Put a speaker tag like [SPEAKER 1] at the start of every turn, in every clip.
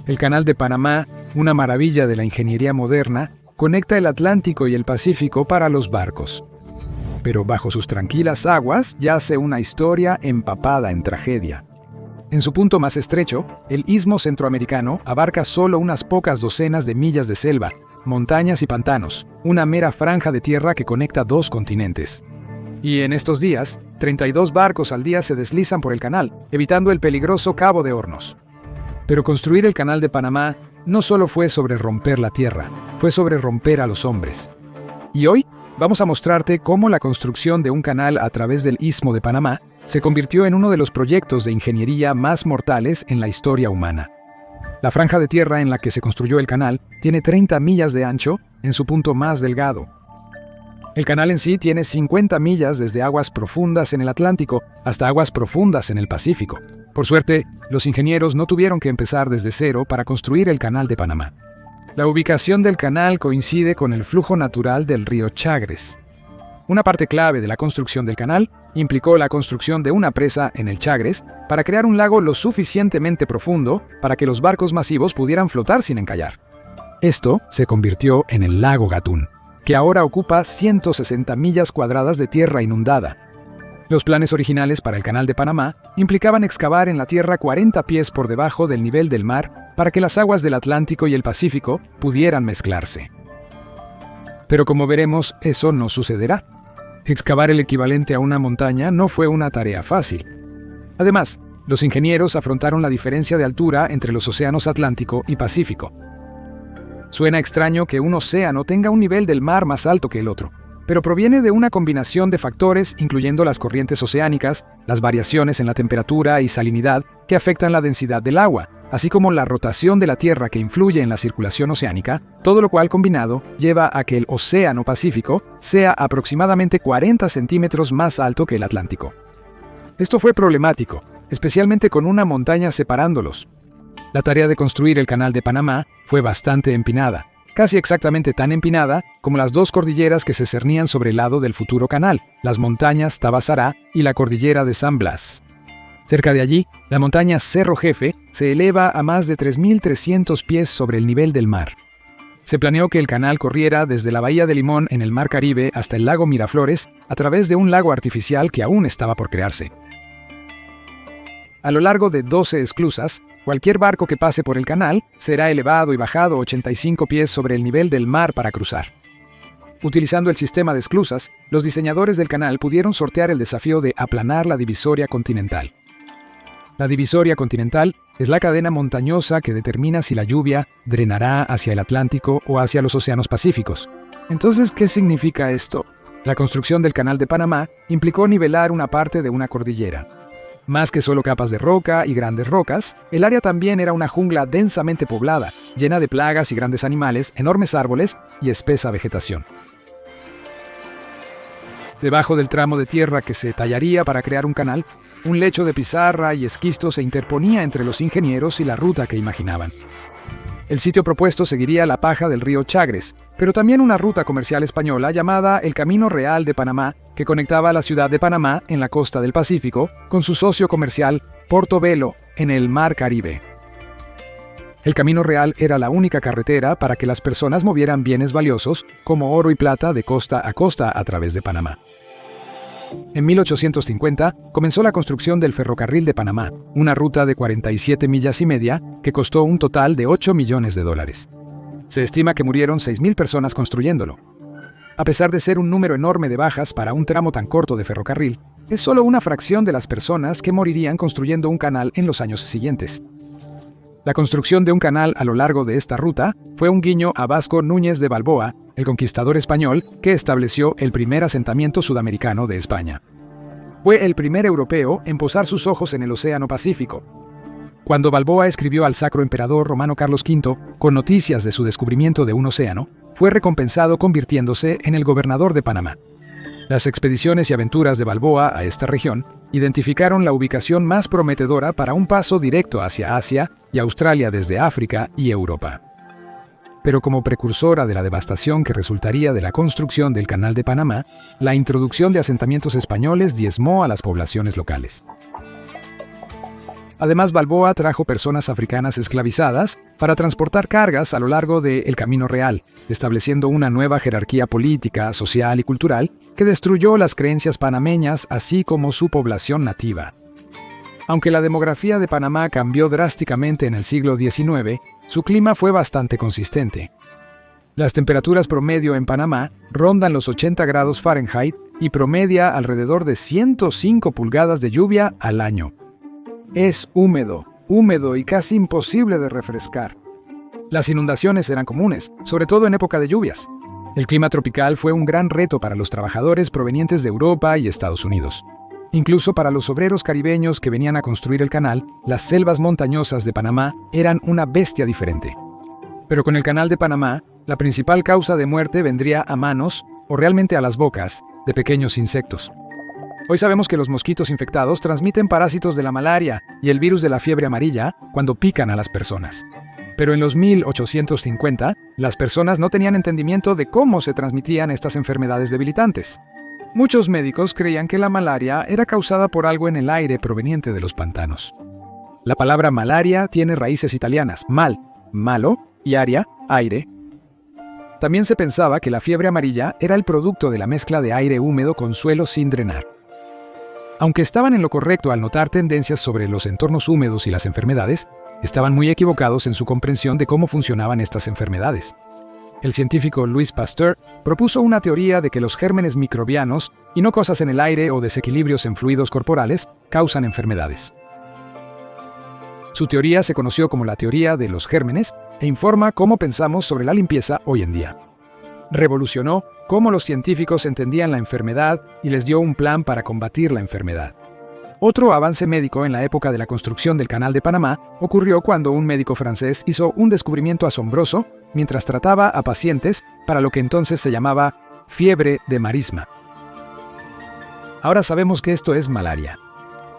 [SPEAKER 1] El Canal de Panamá, una maravilla de la ingeniería moderna, conecta el Atlántico y el Pacífico para los barcos. Pero bajo sus tranquilas aguas yace una historia empapada en tragedia. En su punto más estrecho, el istmo centroamericano abarca solo unas pocas docenas de millas de selva, montañas y pantanos, una mera franja de tierra que conecta dos continentes. Y en estos días, 32 barcos al día se deslizan por el canal, evitando el peligroso Cabo de Hornos. Pero construir el Canal de Panamá no solo fue sobre romper la tierra, fue sobre romper a los hombres. Y hoy vamos a mostrarte cómo la construcción de un canal a través del Istmo de Panamá se convirtió en uno de los proyectos de ingeniería más mortales en la historia humana. La franja de tierra en la que se construyó el canal tiene 30 millas de ancho en su punto más delgado. El canal en sí tiene 50 millas desde aguas profundas en el Atlántico hasta aguas profundas en el Pacífico. Por suerte, los ingenieros no tuvieron que empezar desde cero para construir el Canal de Panamá. La ubicación del canal coincide con el flujo natural del río Chagres. Una parte clave de la construcción del canal implicó la construcción de una presa en el Chagres para crear un lago lo suficientemente profundo para que los barcos masivos pudieran flotar sin encallar. Esto se convirtió en el lago Gatún, que ahora ocupa 160 millas cuadradas de tierra inundada. Los planes originales para el Canal de Panamá implicaban excavar en la tierra 40 pies por debajo del nivel del mar para que las aguas del Atlántico y el Pacífico pudieran mezclarse. Pero como veremos, eso no sucederá. Excavar el equivalente a una montaña no fue una tarea fácil. Además, los ingenieros afrontaron la diferencia de altura entre los océanos Atlántico y Pacífico. Suena extraño que un océano tenga un nivel del mar más alto que el otro, pero proviene de una combinación de factores incluyendo las corrientes oceánicas, las variaciones en la temperatura y salinidad que afectan la densidad del agua, así como la rotación de la Tierra que influye en la circulación oceánica, todo lo cual combinado lleva a que el Océano Pacífico sea aproximadamente 40 centímetros más alto que el Atlántico. Esto fue problemático, especialmente con una montaña separándolos. La tarea de construir el Canal de Panamá fue bastante empinada, casi exactamente tan empinada como las dos cordilleras que se cernían sobre el lado del futuro canal, las montañas Tabasará y la cordillera de San Blas. Cerca de allí, la montaña Cerro Jefe se eleva a más de 3.300 pies sobre el nivel del mar. Se planeó que el canal corriera desde la bahía de Limón en el Mar Caribe hasta el lago Miraflores a través de un lago artificial que aún estaba por crearse. A lo largo de 12 esclusas, cualquier barco que pase por el canal será elevado y bajado 85 pies sobre el nivel del mar para cruzar. Utilizando el sistema de esclusas, los diseñadores del canal pudieron sortear el desafío de aplanar la divisoria continental. La divisoria continental es la cadena montañosa que determina si la lluvia drenará hacia el Atlántico o hacia los océanos pacíficos. Entonces, ¿qué significa esto? La construcción del Canal de Panamá implicó nivelar una parte de una cordillera. Más que solo capas de roca y grandes rocas, el área también era una jungla densamente poblada, llena de plagas y grandes animales, enormes árboles y espesa vegetación. Debajo del tramo de tierra que se tallaría para crear un canal, un lecho de pizarra y esquisto se interponía entre los ingenieros y la ruta que imaginaban. El sitio propuesto seguiría la paja del río Chagres, pero también una ruta comercial española llamada el Camino Real de Panamá, que conectaba la ciudad de Panamá en la costa del Pacífico con su socio comercial Portobelo en el Mar Caribe. El Camino Real era la única carretera para que las personas movieran bienes valiosos como oro y plata de costa a través de Panamá. En 1850 comenzó la construcción del Ferrocarril de Panamá, una ruta de 47 millas y media que costó un total de $8 millones. Se estima que murieron 6.000 personas construyéndolo. A pesar de ser un número enorme de bajas para un tramo tan corto de ferrocarril, es solo una fracción de las personas que morirían construyendo un canal en los años siguientes. La construcción de un canal a lo largo de esta ruta fue un guiño a Vasco Núñez de Balboa, el conquistador español que estableció el primer asentamiento sudamericano de España. Fue el primer europeo en posar sus ojos en el Océano Pacífico. Cuando Balboa escribió al Sacro Emperador Romano Carlos V con noticias de su descubrimiento de un océano, fue recompensado convirtiéndose en el gobernador de Panamá. Las expediciones y aventuras de Balboa a esta región identificaron la ubicación más prometedora para un paso directo hacia Asia y Australia desde África y Europa. Pero como precursora de la devastación que resultaría de la construcción del Canal de Panamá, la introducción de asentamientos españoles diezmó a las poblaciones locales. Además, Balboa trajo personas africanas esclavizadas para transportar cargas a lo largo del Camino Real, estableciendo una nueva jerarquía política, social y cultural que destruyó las creencias panameñas así como su población nativa. Aunque la demografía de Panamá cambió drásticamente en el siglo XIX, su clima fue bastante consistente. Las temperaturas promedio en Panamá rondan los 80 grados Fahrenheit y promedia alrededor de 105 pulgadas de lluvia al año. Es húmedo y casi imposible de refrescar. Las inundaciones eran comunes, sobre todo en época de lluvias. El clima tropical fue un gran reto para los trabajadores provenientes de Europa y Estados Unidos. Incluso para los obreros caribeños que venían a construir el canal, las selvas montañosas de Panamá eran una bestia diferente. Pero con el canal de Panamá, la principal causa de muerte vendría a manos, o realmente a las bocas, de pequeños insectos. Hoy sabemos que los mosquitos infectados transmiten parásitos de la malaria y el virus de la fiebre amarilla cuando pican a las personas. Pero en los 1850, las personas no tenían entendimiento de cómo se transmitían estas enfermedades debilitantes. Muchos médicos creían que la malaria era causada por algo en el aire proveniente de los pantanos. La palabra malaria tiene raíces italianas, mal, malo, y aria, aire. También se pensaba que la fiebre amarilla era el producto de la mezcla de aire húmedo con suelo sin drenar. Aunque estaban en lo correcto al notar tendencias sobre los entornos húmedos y las enfermedades, estaban muy equivocados en su comprensión de cómo funcionaban estas enfermedades. El científico Louis Pasteur propuso una teoría de que los gérmenes microbianos, y no cosas en el aire o desequilibrios en fluidos corporales, causan enfermedades. Su teoría se conoció como la teoría de los gérmenes e informa cómo pensamos sobre la limpieza hoy en día. Revolucionó cómo los científicos entendían la enfermedad y les dio un plan para combatir la enfermedad. Otro avance médico en la época de la construcción del Canal de Panamá ocurrió cuando un médico francés hizo un descubrimiento asombroso mientras trataba a pacientes para lo que entonces se llamaba fiebre de marisma. Ahora sabemos que esto es malaria.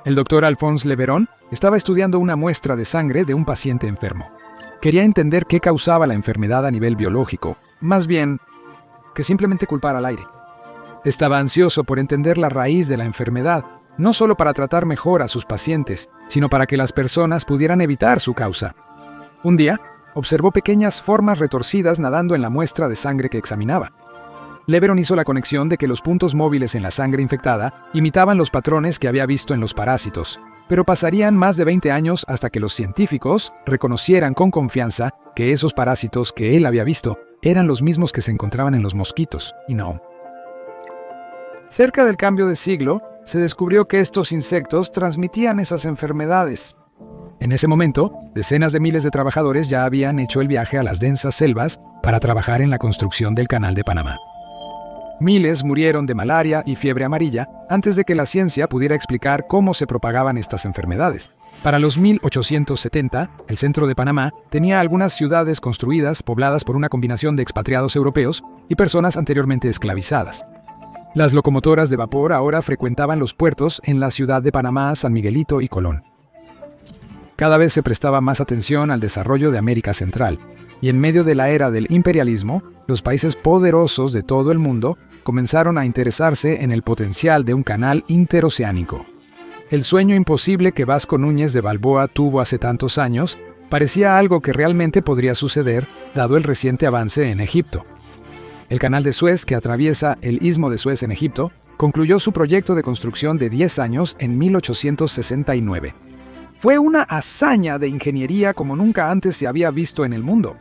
[SPEAKER 1] El doctor Alphonse Leveron estaba estudiando una muestra de sangre de un paciente enfermo. Quería entender qué causaba la enfermedad a nivel biológico, más bien que simplemente culpar al aire. Estaba ansioso por entender la raíz de la enfermedad, no solo para tratar mejor a sus pacientes, sino para que las personas pudieran evitar su causa. Un día, observó pequeñas formas retorcidas nadando en la muestra de sangre que examinaba. Leveron hizo la conexión de que los puntos móviles en la sangre infectada imitaban los patrones que había visto en los parásitos, pero pasarían más de 20 años hasta que los científicos reconocieran con confianza que esos parásitos que él había visto eran los mismos que se encontraban en los mosquitos, y no. Cerca del cambio de siglo, se descubrió que estos insectos transmitían esas enfermedades. En ese momento, decenas de miles de trabajadores ya habían hecho el viaje a las densas selvas para trabajar en la construcción del Canal de Panamá. Miles murieron de malaria y fiebre amarilla antes de que la ciencia pudiera explicar cómo se propagaban estas enfermedades. Para los 1870, el centro de Panamá tenía algunas ciudades construidas pobladas por una combinación de expatriados europeos y personas anteriormente esclavizadas. Las locomotoras de vapor ahora frecuentaban los puertos en la ciudad de Panamá, San Miguelito y Colón. Cada vez se prestaba más atención al desarrollo de América Central, y en medio de la era del imperialismo, los países poderosos de todo el mundo comenzaron a interesarse en el potencial de un canal interoceánico. El sueño imposible que Vasco Núñez de Balboa tuvo hace tantos años parecía algo que realmente podría suceder dado el reciente avance en Egipto. El canal de Suez, que atraviesa el Istmo de Suez en Egipto, concluyó su proyecto de construcción de 10 años en 1869. Fue una hazaña de ingeniería como nunca antes se había visto en el mundo.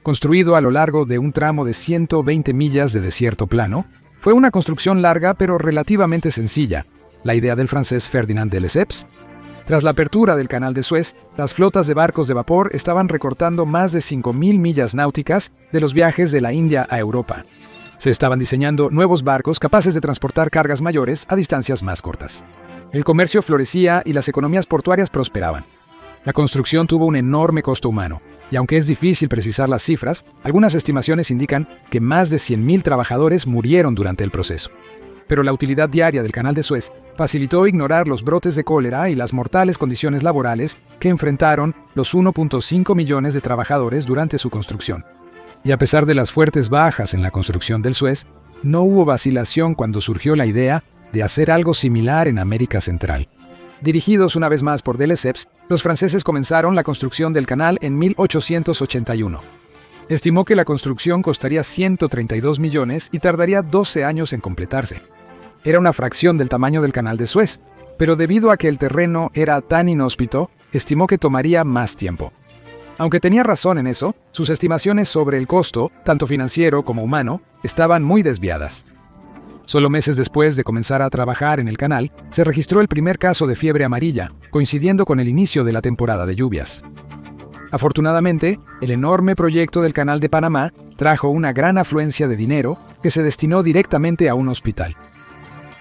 [SPEAKER 1] Construido a lo largo de un tramo de 120 millas de desierto plano, fue una construcción larga pero relativamente sencilla, la idea del francés Ferdinand de Lesseps. Tras la apertura del Canal de Suez, las flotas de barcos de vapor estaban recortando más de 5.000 millas náuticas de los viajes de la India a Europa. Se estaban diseñando nuevos barcos capaces de transportar cargas mayores a distancias más cortas. El comercio florecía y las economías portuarias prosperaban. La construcción tuvo un enorme costo humano, y aunque es difícil precisar las cifras, algunas estimaciones indican que más de 100.000 trabajadores murieron durante el proceso. Pero la utilidad diaria del Canal de Suez facilitó ignorar los brotes de cólera y las mortales condiciones laborales que enfrentaron los 1.5 millones de trabajadores durante su construcción. Y a pesar de las fuertes bajas en la construcción del Suez, no hubo vacilación cuando surgió la idea de hacer algo similar en América Central. Dirigidos una vez más por de Lesseps, los franceses comenzaron la construcción del canal en 1881. Estimó que la construcción costaría 132 millones y tardaría 12 años en completarse. Era una fracción del tamaño del canal de Suez, pero debido a que el terreno era tan inhóspito, estimó que tomaría más tiempo. Aunque tenía razón en eso, sus estimaciones sobre el costo, tanto financiero como humano, estaban muy desviadas. Solo meses después de comenzar a trabajar en el canal, se registró el primer caso de fiebre amarilla, coincidiendo con el inicio de la temporada de lluvias. Afortunadamente, el enorme proyecto del Canal de Panamá trajo una gran afluencia de dinero que se destinó directamente a un hospital.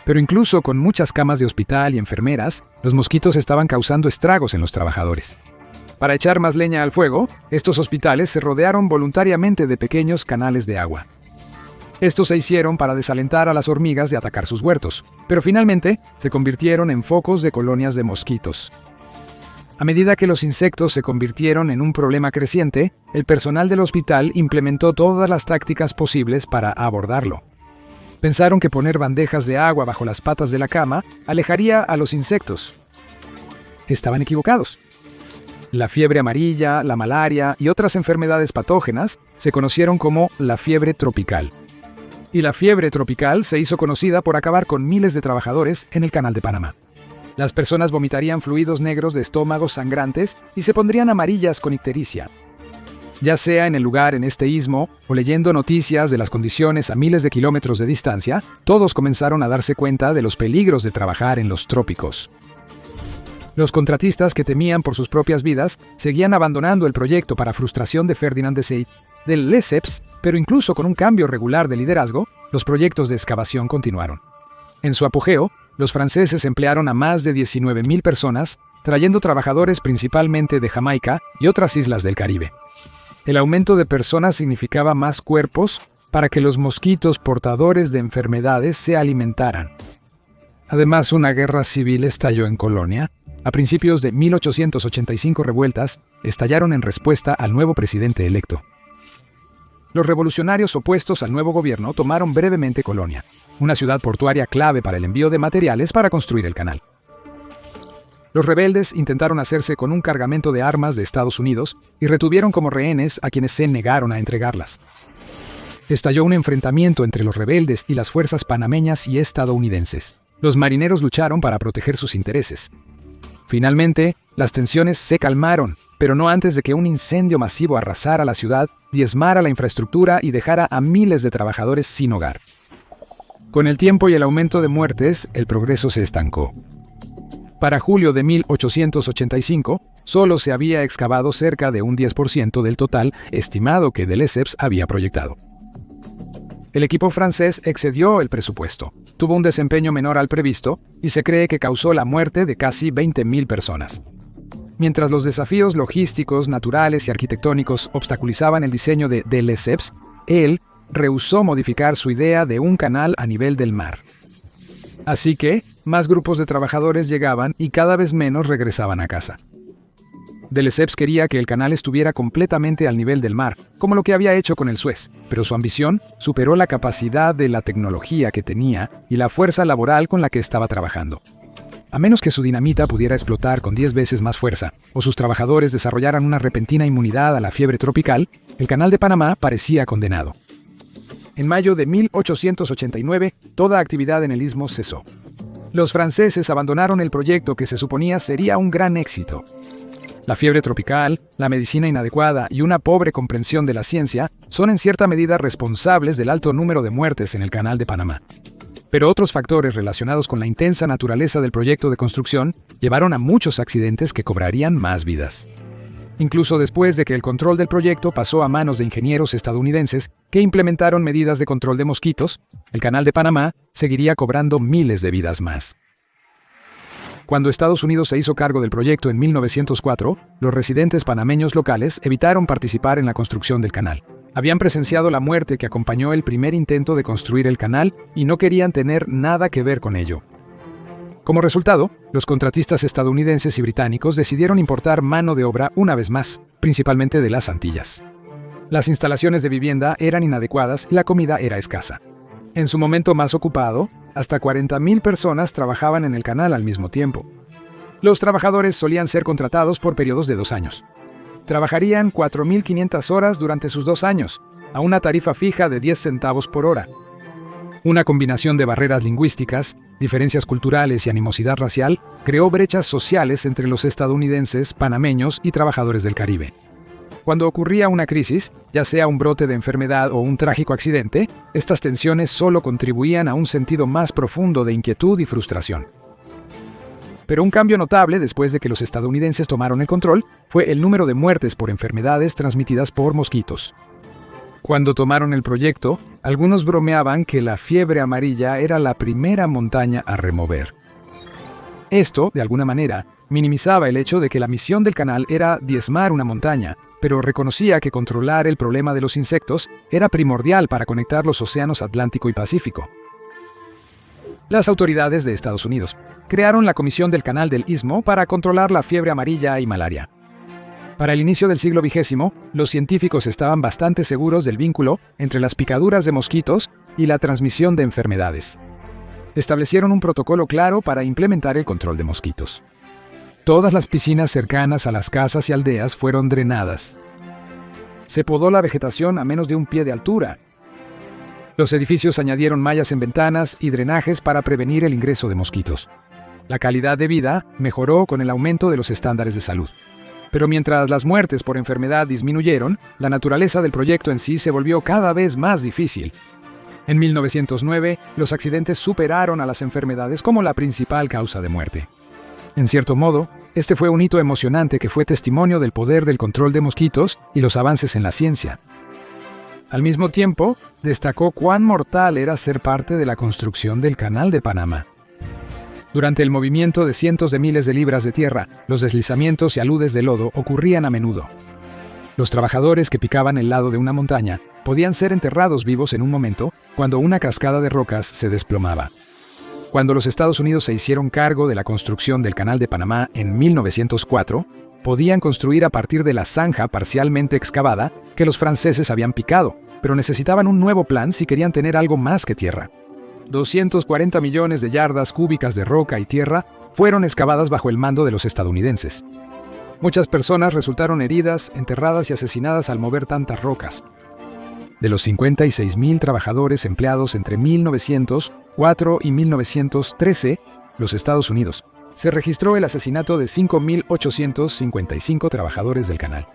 [SPEAKER 1] Pero incluso con muchas camas de hospital y enfermeras, los mosquitos estaban causando estragos en los trabajadores. Para echar más leña al fuego, estos hospitales se rodearon voluntariamente de pequeños canales de agua. Estos se hicieron para desalentar a las hormigas de atacar sus huertos, pero finalmente se convirtieron en focos de colonias de mosquitos. A medida que los insectos se convirtieron en un problema creciente, el personal del hospital implementó todas las tácticas posibles para abordarlo. Pensaron que poner bandejas de agua bajo las patas de la cama alejaría a los insectos. Estaban equivocados. La fiebre amarilla, la malaria y otras enfermedades patógenas se conocieron como la fiebre tropical. Y la fiebre tropical se hizo conocida por acabar con miles de trabajadores en el Canal de Panamá. Las personas vomitarían fluidos negros de estómagos sangrantes y se pondrían amarillas con ictericia. Ya sea en el lugar en este istmo o leyendo noticias de las condiciones a miles de kilómetros de distancia, todos comenzaron a darse cuenta de los peligros de trabajar en los trópicos. Los contratistas que temían por sus propias vidas seguían abandonando el proyecto para frustración de Ferdinand de Seydt, de Lesseps, pero incluso con un cambio regular de liderazgo, los proyectos de excavación continuaron. En su apogeo, los franceses emplearon a más de 19.000 personas, trayendo trabajadores principalmente de Jamaica y otras islas del Caribe. El aumento de personas significaba más cuerpos para que los mosquitos portadores de enfermedades se alimentaran. Además, una guerra civil estalló en Colonia. A principios de 1885 revueltas estallaron en respuesta al nuevo presidente electo. Los revolucionarios opuestos al nuevo gobierno tomaron brevemente Colonia, una ciudad portuaria clave para el envío de materiales para construir el canal. Los rebeldes intentaron hacerse con un cargamento de armas de Estados Unidos y retuvieron como rehenes a quienes se negaron a entregarlas. Estalló un enfrentamiento entre los rebeldes y las fuerzas panameñas y estadounidenses. Los marineros lucharon para proteger sus intereses. Finalmente, las tensiones se calmaron, pero no antes de que un incendio masivo arrasara la ciudad, diezmara la infraestructura y dejara a miles de trabajadores sin hogar. Con el tiempo y el aumento de muertes, el progreso se estancó. Para julio de 1885, solo se había excavado cerca de un 10% del total estimado que de Lesseps había proyectado. El equipo francés excedió el presupuesto, tuvo un desempeño menor al previsto y se cree que causó la muerte de casi 20.000 personas. Mientras los desafíos logísticos, naturales y arquitectónicos obstaculizaban el diseño de Lesseps, él rehusó modificar su idea de un canal a nivel del mar. Así que, más grupos de trabajadores llegaban y cada vez menos regresaban a casa. De Lesseps quería que el canal estuviera completamente al nivel del mar, como lo que había hecho con el Suez, pero su ambición superó la capacidad de la tecnología que tenía y la fuerza laboral con la que estaba trabajando. A menos que su dinamita pudiera explotar con 10 veces más fuerza, o sus trabajadores desarrollaran una repentina inmunidad a la fiebre tropical, el Canal de Panamá parecía condenado. En mayo de 1889, toda actividad en el istmo cesó. Los franceses abandonaron el proyecto que se suponía sería un gran éxito. La fiebre tropical, la medicina inadecuada y una pobre comprensión de la ciencia son en cierta medida responsables del alto número de muertes en el Canal de Panamá. Pero otros factores relacionados con la intensa naturaleza del proyecto de construcción llevaron a muchos accidentes que cobrarían más vidas. Incluso después de que el control del proyecto pasó a manos de ingenieros estadounidenses que implementaron medidas de control de mosquitos, el Canal de Panamá seguiría cobrando miles de vidas más. Cuando Estados Unidos se hizo cargo del proyecto en 1904, los residentes panameños locales evitaron participar en la construcción del canal. Habían presenciado la muerte que acompañó el primer intento de construir el canal y no querían tener nada que ver con ello. Como resultado, los contratistas estadounidenses y británicos decidieron importar mano de obra una vez más, principalmente de las Antillas. Las instalaciones de vivienda eran inadecuadas y la comida era escasa. En su momento más ocupado, hasta 40.000 personas trabajaban en el canal al mismo tiempo. Los trabajadores solían ser contratados por periodos de 2 años. Trabajarían 4.500 horas durante sus 2 años, a una tarifa fija de 10 centavos por hora. Una combinación de barreras lingüísticas, diferencias culturales y animosidad racial creó brechas sociales entre los estadounidenses, panameños y trabajadores del Caribe. Cuando ocurría una crisis, ya sea un brote de enfermedad o un trágico accidente, estas tensiones solo contribuían a un sentido más profundo de inquietud y frustración. Pero un cambio notable después de que los estadounidenses tomaron el control fue el número de muertes por enfermedades transmitidas por mosquitos. Cuando tomaron el proyecto, algunos bromeaban que la fiebre amarilla era la primera montaña a remover. Esto, de alguna manera, minimizaba el hecho de que la misión del canal era diezmar una montaña, pero reconocía que controlar el problema de los insectos era primordial para conectar los océanos Atlántico y Pacífico. Las autoridades de Estados Unidos crearon la Comisión del Canal del Istmo para controlar la fiebre amarilla y malaria. Para el inicio del siglo XX, los científicos estaban bastante seguros del vínculo entre las picaduras de mosquitos y la transmisión de enfermedades. Establecieron un protocolo claro para implementar el control de mosquitos. Todas las piscinas cercanas a las casas y aldeas fueron drenadas. Se podó la vegetación a menos de 1 pie de altura. Los edificios añadieron mallas en ventanas y drenajes para prevenir el ingreso de mosquitos. La calidad de vida mejoró con el aumento de los estándares de salud. Pero mientras las muertes por enfermedad disminuyeron, la naturaleza del proyecto en sí se volvió cada vez más difícil. En 1909, los accidentes superaron a las enfermedades como la principal causa de muerte. En cierto modo, este fue un hito emocionante que fue testimonio del poder del control de mosquitos y los avances en la ciencia. Al mismo tiempo, destacó cuán mortal era ser parte de la construcción del Canal de Panamá. Durante el movimiento de cientos de miles de libras de tierra, los deslizamientos y aludes de lodo ocurrían a menudo. Los trabajadores que picaban el lado de una montaña podían ser enterrados vivos en un momento cuando una cascada de rocas se desplomaba. Cuando los Estados Unidos se hicieron cargo de la construcción del Canal de Panamá en 1904, podían construir a partir de la zanja parcialmente excavada que los franceses habían picado, pero necesitaban un nuevo plan si querían tener algo más que tierra. 240 millones de yardas cúbicas de roca y tierra fueron excavadas bajo el mando de los estadounidenses. Muchas personas resultaron heridas, enterradas y asesinadas al mover tantas rocas. De los 56.000 trabajadores empleados entre 1904 y 1913, los Estados Unidos, se registró el asesinato de 5.855 trabajadores del canal.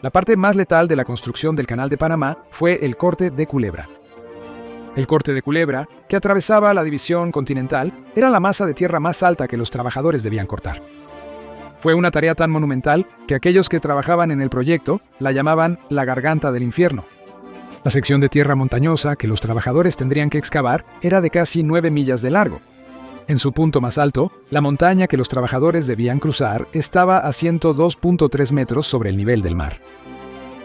[SPEAKER 1] La parte más letal de la construcción del Canal de Panamá fue el corte de Culebra. El corte de Culebra, que atravesaba la división continental, era la masa de tierra más alta que los trabajadores debían cortar. Fue una tarea tan monumental que aquellos que trabajaban en el proyecto la llamaban la garganta del infierno. La sección de tierra montañosa que los trabajadores tendrían que excavar era de casi 9 millas de largo. En su punto más alto, la montaña que los trabajadores debían cruzar estaba a 102.3 metros sobre el nivel del mar.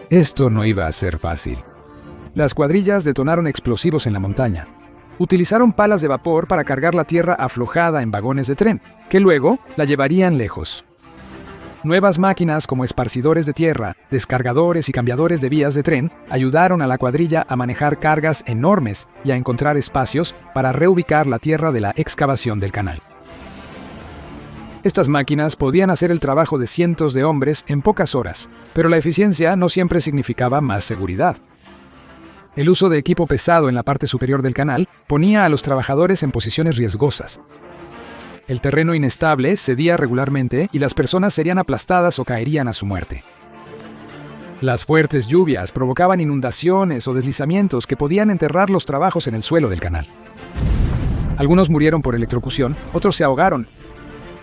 [SPEAKER 1] Esto no iba a ser fácil. Las cuadrillas detonaron explosivos en la montaña. Utilizaron palas de vapor para cargar la tierra aflojada en vagones de tren, que luego la llevarían lejos. Nuevas máquinas como esparcidores de tierra, descargadores y cambiadores de vías de tren ayudaron a la cuadrilla a manejar cargas enormes y a encontrar espacios para reubicar la tierra de la excavación del canal. Estas máquinas podían hacer el trabajo de cientos de hombres en pocas horas, pero la eficiencia no siempre significaba más seguridad. El uso de equipo pesado en la parte superior del canal ponía a los trabajadores en posiciones riesgosas. El terreno inestable cedía regularmente y las personas serían aplastadas o caerían a su muerte. Las fuertes lluvias provocaban inundaciones o deslizamientos que podían enterrar los trabajos en el suelo del canal. Algunos murieron por electrocución, otros se ahogaron.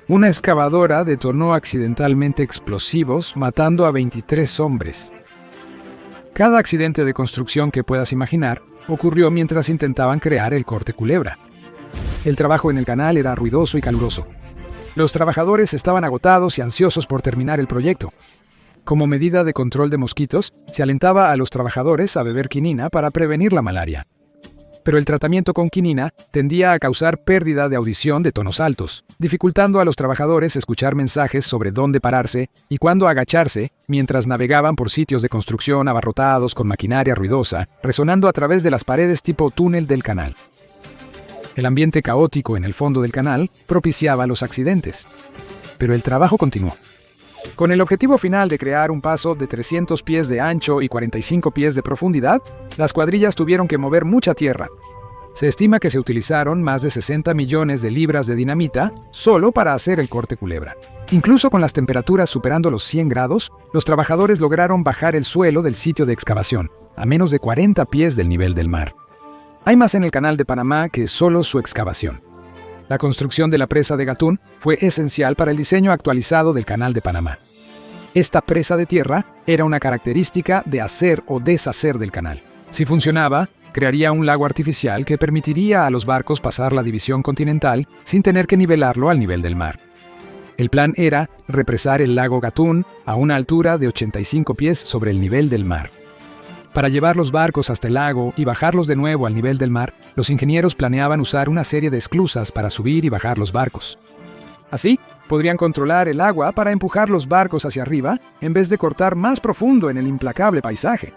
[SPEAKER 1] Una excavadora detonó accidentalmente explosivos, matando a 23 hombres. Cada accidente de construcción que puedas imaginar ocurrió mientras intentaban crear el corte Culebra. El trabajo en el canal era ruidoso y caluroso. Los trabajadores estaban agotados y ansiosos por terminar el proyecto. Como medida de control de mosquitos, se alentaba a los trabajadores a beber quinina para prevenir la malaria. Pero el tratamiento con quinina tendía a causar pérdida de audición de tonos altos, dificultando a los trabajadores escuchar mensajes sobre dónde pararse y cuándo agacharse mientras navegaban por sitios de construcción abarrotados con maquinaria ruidosa, resonando a través de las paredes tipo túnel del canal. El ambiente caótico en el fondo del canal propiciaba los accidentes. pero el trabajo continuó. Con el objetivo final de crear un paso de 300 pies de ancho y 45 pies de profundidad, las cuadrillas tuvieron que mover mucha tierra. Se estima que se utilizaron más de 60 millones de libras de dinamita solo para hacer el corte Culebra. Incluso con las temperaturas superando los 100 grados, los trabajadores lograron bajar el suelo del sitio de excavación, a menos de 40 pies del nivel del mar. Hay más en el Canal de Panamá que solo su excavación. La construcción de la presa de Gatún fue esencial para el diseño actualizado del Canal de Panamá. Esta presa de tierra era una característica de hacer o deshacer del canal. Si funcionaba, crearía un lago artificial que permitiría a los barcos pasar la división continental sin tener que nivelarlo al nivel del mar. El plan era represar el lago Gatún a una altura de 85 pies sobre el nivel del mar. Para llevar los barcos hasta el lago y bajarlos de nuevo al nivel del mar, los ingenieros planeaban usar una serie de esclusas para subir y bajar los barcos. Así, podrían controlar el agua para empujar los barcos hacia arriba en vez de cortar más profundo en el implacable paisaje.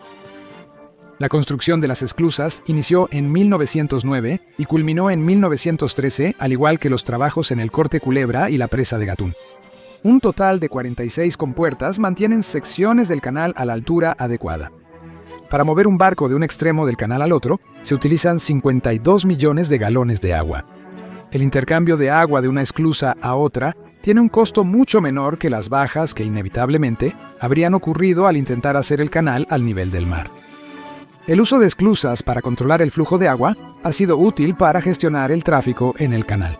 [SPEAKER 1] La construcción de las esclusas inició en 1909 y culminó en 1913, al igual que los trabajos en el corte Culebra y la presa de Gatún. Un total de 46 compuertas mantienen secciones del canal a la altura adecuada. Para mover un barco de un extremo del canal al otro, se utilizan 52 millones de galones de agua. El intercambio de agua de una esclusa a otra tiene un costo mucho menor que las bajas que inevitablemente habrían ocurrido al intentar hacer el canal al nivel del mar. El uso de esclusas para controlar el flujo de agua ha sido útil para gestionar el tráfico en el canal.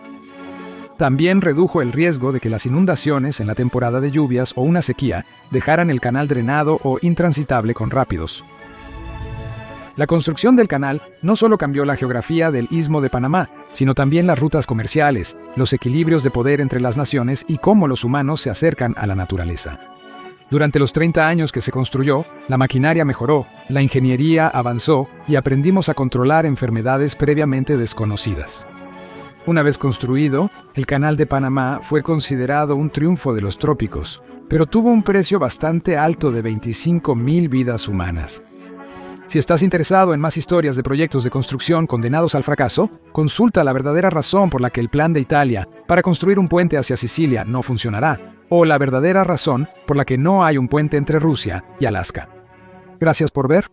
[SPEAKER 1] También redujo el riesgo de que las inundaciones en la temporada de lluvias o una sequía dejaran el canal drenado o intransitable con rápidos. La construcción del canal no solo cambió la geografía del Istmo de Panamá, sino también las rutas comerciales, los equilibrios de poder entre las naciones y cómo los humanos se acercan a la naturaleza. Durante los 30 años que se construyó, la maquinaria mejoró, la ingeniería avanzó y aprendimos a controlar enfermedades previamente desconocidas. Una vez construido, el Canal de Panamá fue considerado un triunfo de los trópicos, pero tuvo un precio bastante alto de 25,000 vidas humanas. Si estás interesado en más historias de proyectos de construcción condenados al fracaso, consulta la verdadera razón por la que el plan de Italia para construir un puente hacia Sicilia no funcionará, o la verdadera razón por la que no hay un puente entre Rusia y Alaska. Gracias por ver.